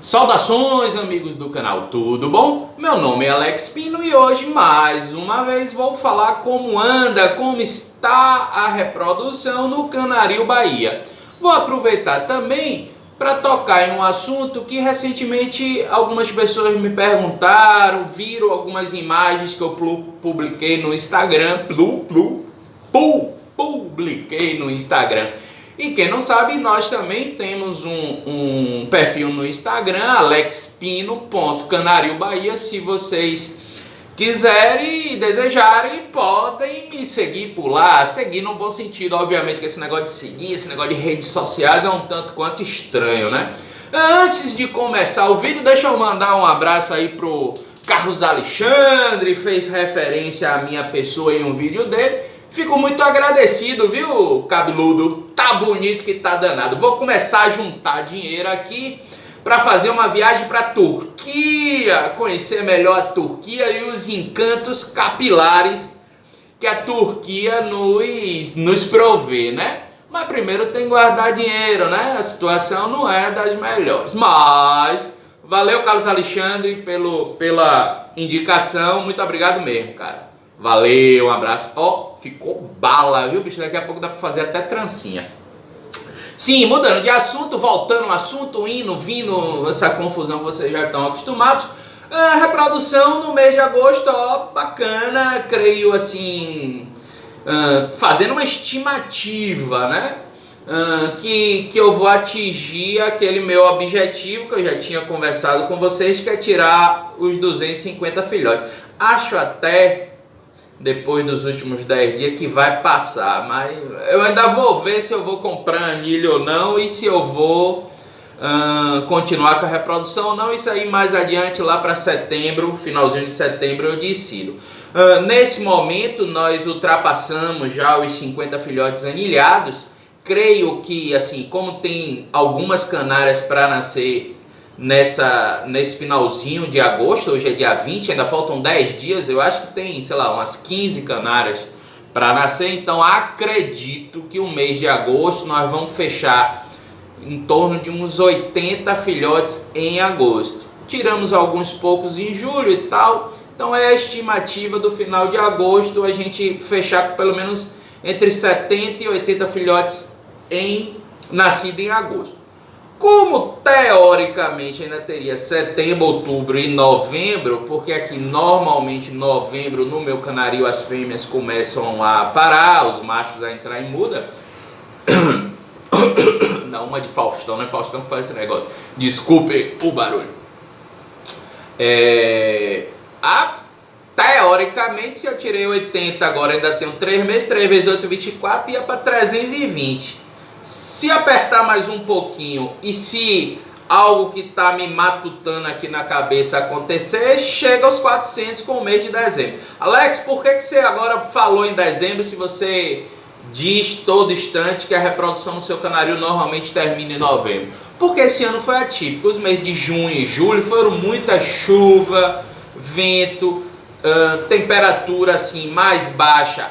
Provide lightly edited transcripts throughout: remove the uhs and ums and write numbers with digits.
Saudações, amigos do canal, tudo bom? Meu nome é Alex Pino e hoje, mais uma vez, vou falar como anda, como está a reprodução no Canaril Bahia. Vou aproveitar também para tocar em um assunto que recentemente algumas pessoas me perguntaram, viram algumas imagens que eu publiquei no Instagram, publiquei no Instagram. E quem não sabe, nós também temos um perfil no Instagram, alexpino.canarilbahia. Se vocês quiserem e desejarem, podem me seguir por lá. Seguir no bom sentido, obviamente, que esse negócio de seguir, esse negócio de redes sociais é um tanto quanto estranho, né? Antes de começar o vídeo, deixa eu mandar um abraço aí pro Carlos Alexandre, fez referência à minha pessoa em um vídeo dele. Fico muito agradecido, viu, cabeludo? Tá bonito que tá danado. Vou começar a juntar dinheiro aqui para fazer uma viagem para Turquia, conhecer melhor a Turquia e os encantos capilares que a Turquia nos provê, né? Mas primeiro tem que guardar dinheiro, né? A situação não é das melhores. Mas valeu, Carlos Alexandre, pela indicação. Muito obrigado mesmo, cara. Valeu, um abraço. Ó, ficou bala, viu, bicho? Daqui a pouco dá pra fazer até trancinha. Sim, mudando de assunto, voltando ao assunto, indo, vindo, essa confusão vocês já estão acostumados. A reprodução no mês de agosto, ó, bacana, creio assim, fazendo uma estimativa, né? Que eu vou atingir aquele meu objetivo que eu já tinha conversado com vocês, que é tirar os 250 filhotes. Acho até, depois dos últimos 10 dias, que vai passar, mas eu ainda vou ver se eu vou comprar anilho ou não e se eu vou continuar com a reprodução ou não. Isso aí mais adiante, lá para setembro, finalzinho de setembro, eu decido. Nesse momento nós ultrapassamos já os 50 filhotes anilhados. Creio que, assim, como tem algumas canárias para nascer nesse finalzinho de agosto, hoje é dia 20, ainda faltam 10 dias, eu acho que tem, sei lá, umas 15 canárias para nascer, então acredito que o mês de agosto nós vamos fechar em torno de uns 80 filhotes em agosto. Tiramos alguns poucos em julho e tal, então é a estimativa do final de agosto a gente fechar com pelo menos entre 70 e 80 filhotes nascidos em agosto. Como teoricamente ainda teria setembro, outubro e novembro, porque aqui normalmente em novembro no meu canaril as fêmeas começam a parar, os machos a entrar em muda. Não, uma de Faustão, não é Faustão que faz esse negócio. Desculpe o barulho. Teoricamente, se eu tirei 80, agora ainda tenho 3 meses, 3 vezes 8, 24, ia para 320. Se apertar mais um pouquinho e se algo que está me matutando aqui na cabeça acontecer, chega aos 400 com o mês de dezembro. Alex, por que você agora falou em dezembro se você diz todo instante que a reprodução no seu canaril normalmente termina em novembro? Porque esse ano foi atípico. Os meses de junho e julho foram muita chuva, vento, temperatura assim mais baixa,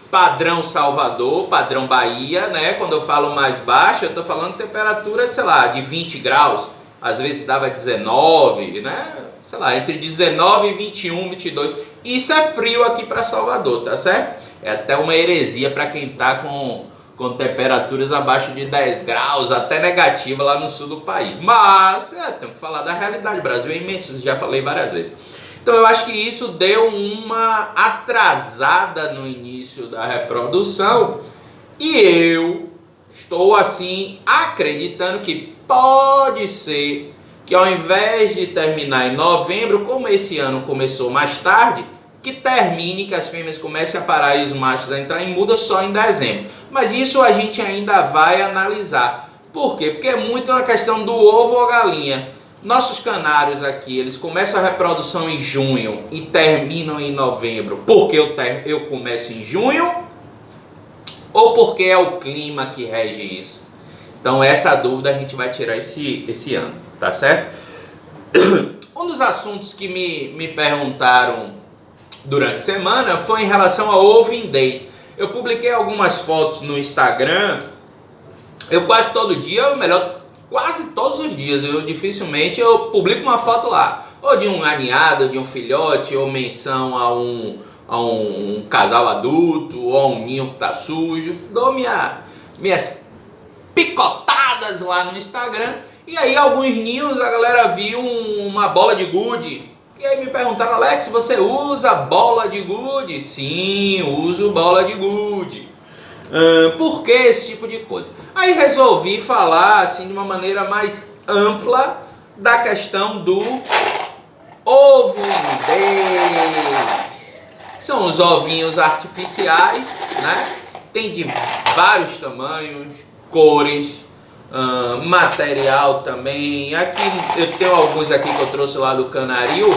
padrão Salvador, padrão Bahia, né? Quando eu falo mais baixa, eu tô falando temperatura de, sei lá, de 20 graus, às vezes dava 19, né? Sei lá, entre 19 e 21, 22. Isso é frio aqui para Salvador, tá certo? É até uma heresia para quem tá com temperaturas abaixo de 10 graus, até negativa lá no sul do país. Mas, temos que falar da realidade. O Brasil é imenso, já falei várias vezes. Então eu acho que isso deu uma atrasada no início da reprodução e eu estou assim acreditando que pode ser que ao invés de terminar em novembro, como esse ano começou mais tarde, que termine, que as fêmeas comecem a parar e os machos a entrar em muda só em dezembro. Mas isso a gente ainda vai analisar. Por quê? Porque é muito uma questão do ovo ou galinha. Nossos canários aqui, eles começam a reprodução em junho e terminam em novembro porque eu começo em junho ou porque é o clima que rege isso? Então essa dúvida a gente vai tirar esse ano, tá certo? Um dos assuntos que me perguntaram durante a semana foi em relação a ovindez. Eu publiquei algumas fotos no Instagram, eu quase todo dia, melhor quase todos os dias. Dificilmente eu publico uma foto lá, ou de um aninhado, ou de um filhote, ou menção a um casal adulto, ou a um ninho que tá sujo. Dou minhas picotadas lá no Instagram. E aí alguns ninhos a galera viu uma bola de gude. E aí me perguntaram: Alex, você usa bola de gude? Sim, uso bola de gude. Por que esse tipo de coisa? Aí resolvi falar assim de uma maneira mais ampla da questão do ovo indês. São os ovinhos artificiais, né? Tem de vários tamanhos, cores, material também. Aqui eu tenho alguns aqui que eu trouxe lá do Canaril,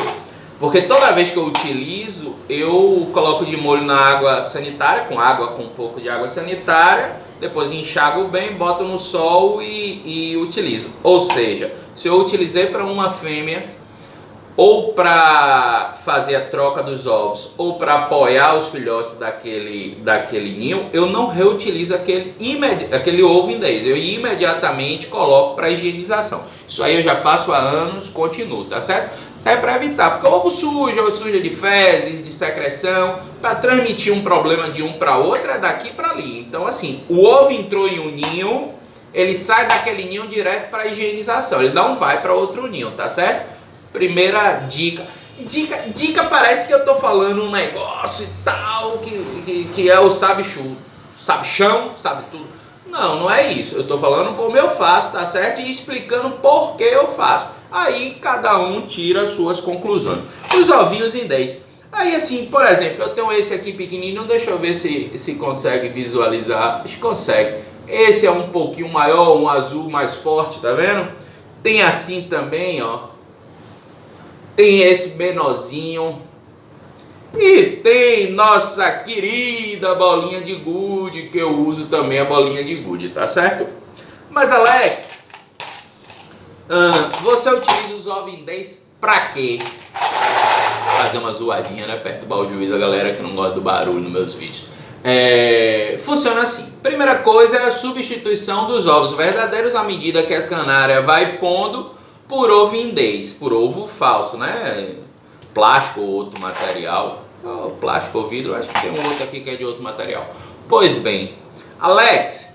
porque toda vez que eu utilizo, eu coloco de molho na água sanitária, com um pouco de água sanitária, depois enxago bem, boto no sol e utilizo. Ou seja, se eu utilizei para uma fêmea, ou para fazer a troca dos ovos, ou para apoiar os filhotes daquele ninho, eu não reutilizo aquele ovo indês. Eu imediatamente coloco para higienização. Isso aí eu já faço há anos, continuo, tá certo? É para evitar, porque o ovo suja de fezes, de secreção, para transmitir um problema de um para outro é daqui para ali. Então assim, o ovo entrou em um ninho, ele sai daquele ninho direto para a higienização, ele não vai para outro ninho, tá certo? Primeira dica. Dica parece que eu tô falando um negócio e tal, que é o sabe-chão, sabe tudo. Não é isso. Eu tô falando como eu faço, tá certo? E explicando por que eu faço. Aí cada um tira as suas conclusões. Os ovinhos indês. Aí assim, por exemplo, eu tenho esse aqui pequenininho, deixa eu ver se consegue visualizar. Acho que consegue. Esse é um pouquinho maior, um azul mais forte, tá vendo? Tem assim também, ó. Tem esse menorzinho. E tem nossa querida bolinha de gude, que eu uso também a bolinha de gude, tá certo? Mas Alex, você utiliza os ovos indês pra quê? Fazer uma zoadinha, né? Perturbar o juiz, a galera que não gosta do barulho nos meus vídeos. Funciona assim. Primeira coisa é a substituição dos ovos verdadeiros à medida que a canária vai pondo por ovo indês, por ovo falso, né? Plástico ou outro material. Plástico ou vidro, acho que tem um outro aqui que é de outro material. Pois bem, Alex,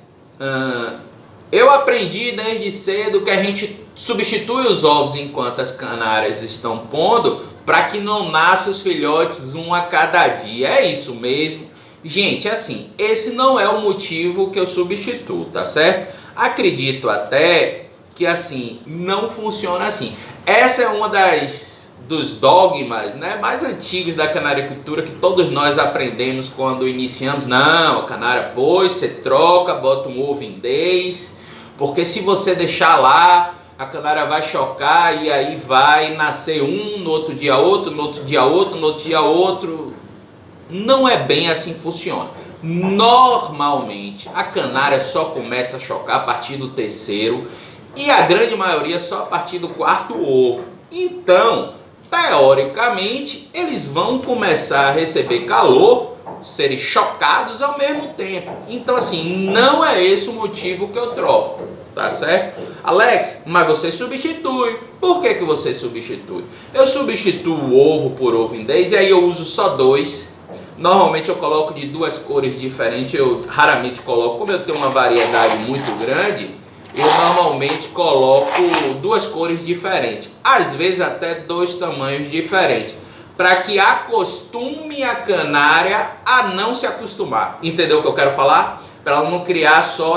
eu aprendi desde cedo que a gente substitui os ovos enquanto as canárias estão pondo para que não nasçam os filhotes um a cada dia. É isso mesmo? Gente, assim, esse não é o motivo que eu substituo, tá certo? Acredito até que assim, não funciona assim. Essa é uma dos dogmas, né, mais antigos da canaricultura que todos nós aprendemos quando iniciamos. Não, a canária, pois, você troca, bota um ovo indês, porque se você deixar lá, a canária vai chocar e aí vai nascer um, no outro dia outro, no outro dia outro, no outro dia outro. Não é bem assim que funciona. Normalmente, a canária só começa a chocar a partir do terceiro e a grande maioria só a partir do quarto ovo. Então, teoricamente, eles vão começar a receber calor, serem chocados ao mesmo tempo. Então, assim, não é esse o motivo que eu troco, tá certo? Alex, mas você substitui. Por que você substitui? Eu substituo o ovo por ovo indês e aí eu uso só dois. Normalmente eu coloco de duas cores diferentes, eu raramente coloco, como eu tenho uma variedade muito grande, eu normalmente coloco duas cores diferentes, às vezes até dois tamanhos diferentes, para que acostume a canária a não se acostumar. Entendeu o que eu quero falar? Para ela não criar só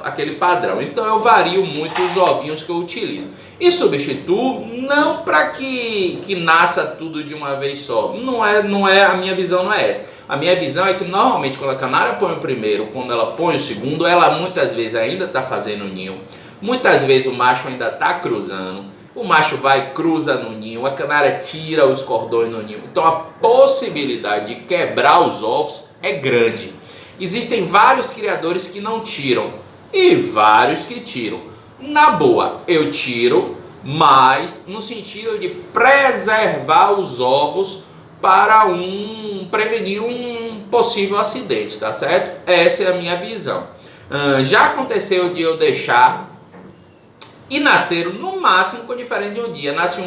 aquele padrão. Então eu vario muito os ovinhos que eu utilizo. E substituo não para que nasça tudo de uma vez só. Não é, a minha visão não é essa. A minha visão é que normalmente quando a canária põe o primeiro, quando ela põe o segundo, ela muitas vezes ainda está fazendo ninho. Muitas vezes o macho ainda está cruzando. O macho vai, cruza no ninho, a canária tira os cordões no ninho. Então a possibilidade de quebrar os ovos é grande. Existem vários criadores que não tiram e vários que tiram. Na boa, eu tiro, mas no sentido de preservar os ovos para prevenir um possível acidente, tá certo? Essa é a minha visão. Já aconteceu de eu deixar e nasceram no máximo com diferença de um dia. Nasce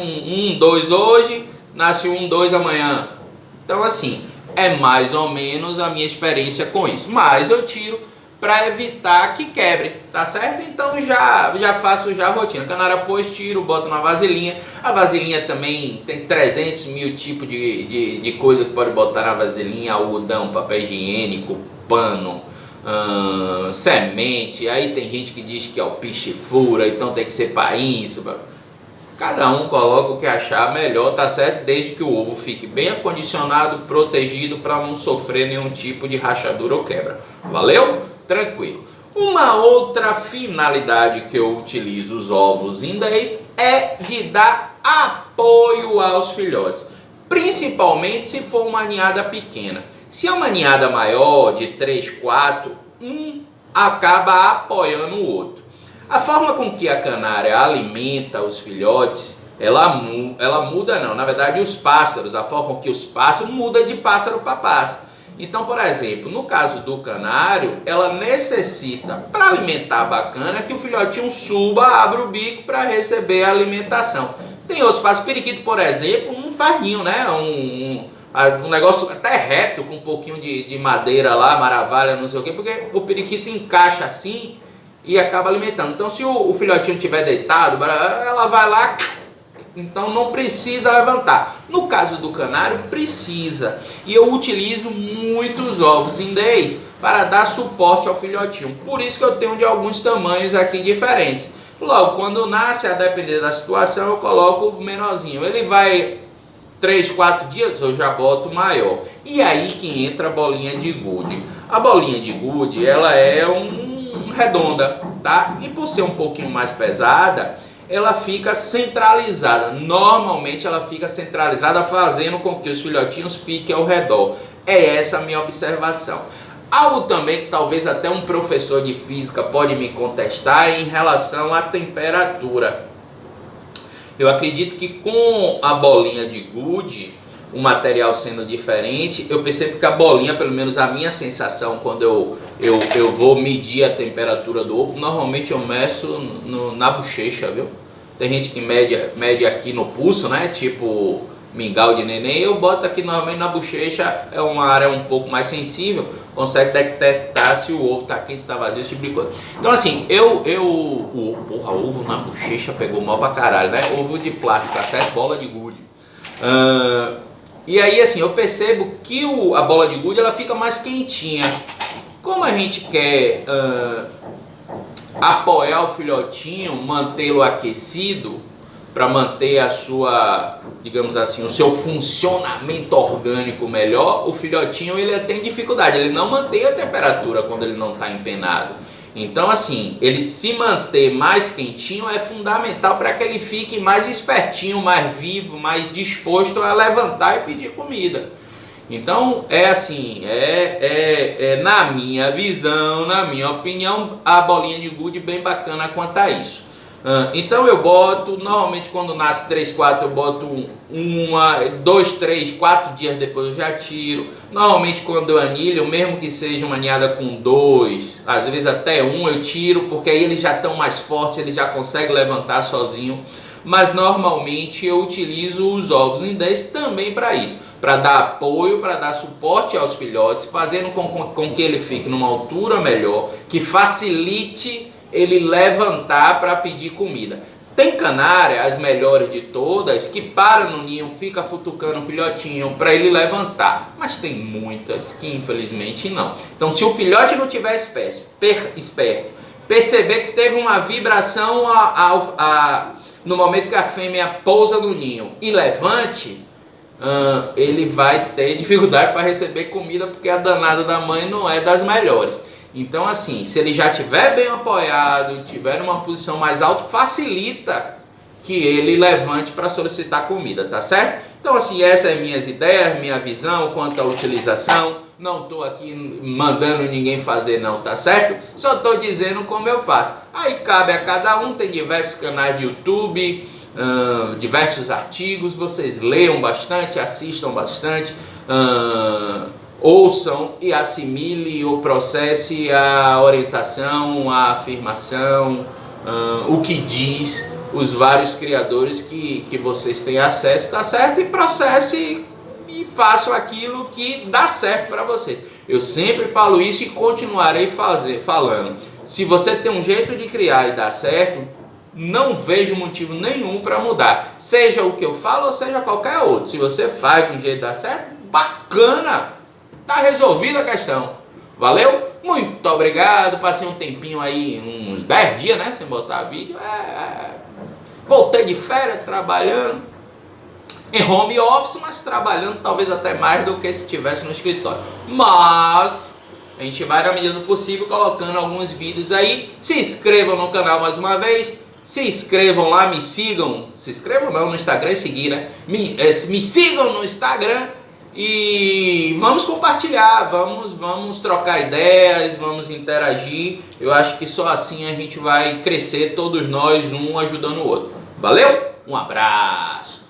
dois hoje, nasce dois amanhã. Então assim, é mais ou menos a minha experiência com isso. Mas eu tiro para evitar que quebre, tá certo? Então já faço já a rotina. Canária pôs, tiro, boto na vasilhinha. A vasilhinha também tem 300 mil tipos de coisa que pode botar na vasilhinha. Algodão, papel higiênico, pano, semente. Aí tem gente que diz que é o piche-fura, então tem que ser para isso. Cada um coloca o que achar melhor, tá certo? Desde que o ovo fique bem acondicionado, protegido, para não sofrer nenhum tipo de rachadura ou quebra. Valeu? Tranquilo. Uma outra finalidade que eu utilizo os ovos indês é de dar apoio aos filhotes, principalmente se for uma ninhada pequena. Se é uma ninhada maior, de 3, 4, um acaba apoiando o outro. A forma com que a canária alimenta os filhotes, ela muda não, na verdade os pássaros, a forma com que os pássaros muda de pássaro para pássaro. Então, por exemplo, no caso do canário, ela necessita, para alimentar bacana, que o filhotinho suba, abra o bico para receber a alimentação. Tem outros pássaros, periquito, por exemplo, um farninho, né? Um negócio até reto, com um pouquinho de madeira lá, maravilha, não sei o quê, porque o periquito encaixa assim e acaba alimentando. Então, se o filhotinho estiver deitado, ela vai lá, então não precisa levantar. No caso do canário, precisa. E eu utilizo muitos ovos indês para dar suporte ao filhotinho. Por isso que eu tenho de alguns tamanhos aqui diferentes. Logo, quando nasce, a depender da situação, eu coloco o menorzinho. Ele vai 3, 4 dias, eu já boto maior. E aí que entra a bolinha de gude. A bolinha de gude, ela é redonda, tá? E por ser um pouquinho mais pesada, ela fica centralizada. Normalmente ela fica centralizada, fazendo com que os filhotinhos fiquem ao redor. É essa a minha observação. Algo também que talvez até um professor de física pode me contestar é em relação à temperatura. Eu acredito que com a bolinha de gude, o material sendo diferente, eu percebo que a bolinha, pelo menos a minha sensação quando eu vou medir a temperatura do ovo, normalmente eu meço na bochecha, viu? Tem gente que mede aqui no pulso, né? Tipo mingau de neném. Eu boto aqui normalmente na bochecha, é uma área um pouco mais sensível, consegue detectar se o ovo tá quente, está vazio, esse tipo de coisa. Então assim, porra, ovo na bochecha pegou mal pra caralho, né? Ovo de plástico, tá certo? Bola de gude. E aí assim, eu percebo que a bola de gude ela fica mais quentinha. Como a gente quer apoiar o filhotinho, mantê-lo aquecido, para manter a sua, digamos assim, o seu funcionamento orgânico melhor, o filhotinho ele tem dificuldade, ele não mantém a temperatura quando ele não está empenado. Então assim, ele se manter mais quentinho é fundamental para que ele fique mais espertinho, mais vivo, mais disposto a levantar e pedir comida. Então é assim, na minha visão, na minha opinião, a bolinha de gude bem bacana quanto a isso. Então eu boto, normalmente quando nasce 3, 4 eu boto 2, 3, 4 dias depois eu já tiro. Normalmente quando eu anilho, mesmo que seja uma ninhada com 2, às vezes até 1 eu tiro, porque aí eles já estão mais fortes, eles já conseguem levantar sozinho. Mas normalmente eu utilizo os ovos indês também para isso, para dar apoio, para dar suporte aos filhotes, fazendo com que ele fique numa altura melhor, que facilite ele levantar para pedir comida. Tem canária, as melhores de todas, que para no ninho, fica futucando o filhotinho para ele levantar. Mas tem muitas que infelizmente não. Então se o filhote não tiver esperto, perceber que teve uma vibração no momento que a fêmea pousa no ninho e levante, ele vai ter dificuldade para receber comida, porque a danada da mãe não é das melhores. Então assim, se ele já estiver bem apoiado, tiver uma posição mais alta, facilita que ele levante para solicitar comida, tá certo? Então assim, essas são minhas ideias, minha visão quanto à utilização. Não estou aqui mandando ninguém fazer não, tá certo? Só estou dizendo como eu faço. Aí cabe a cada um, tem diversos canais de YouTube, diversos artigos, vocês leiam bastante, assistam bastante, ouçam e assimile ou processe a orientação, a afirmação, o que diz os vários criadores que vocês têm acesso, tá certo? E processe e façam aquilo que dá certo para vocês. Eu sempre falo isso e continuarei falando. Se você tem um jeito de criar e dá certo, não vejo motivo nenhum para mudar. Seja o que eu falo ou seja qualquer outro. Se você faz de um jeito que dá certo, bacana! Tá resolvida a questão. Valeu? Muito obrigado. Passei um tempinho aí, uns 10 dias, né? Sem botar vídeo. Voltei de férias, trabalhando em home office, mas trabalhando talvez até mais do que se estivesse no escritório. Mas a gente vai, na medida do possível, colocando alguns vídeos aí. Se inscrevam no canal mais uma vez. Se inscrevam lá, me sigam. Se inscrevam não no Instagram, seguir, né? Me sigam no Instagram. E vamos compartilhar, vamos trocar ideias, vamos interagir. Eu acho que só assim a gente vai crescer, todos nós, um ajudando o outro. Valeu? Um abraço!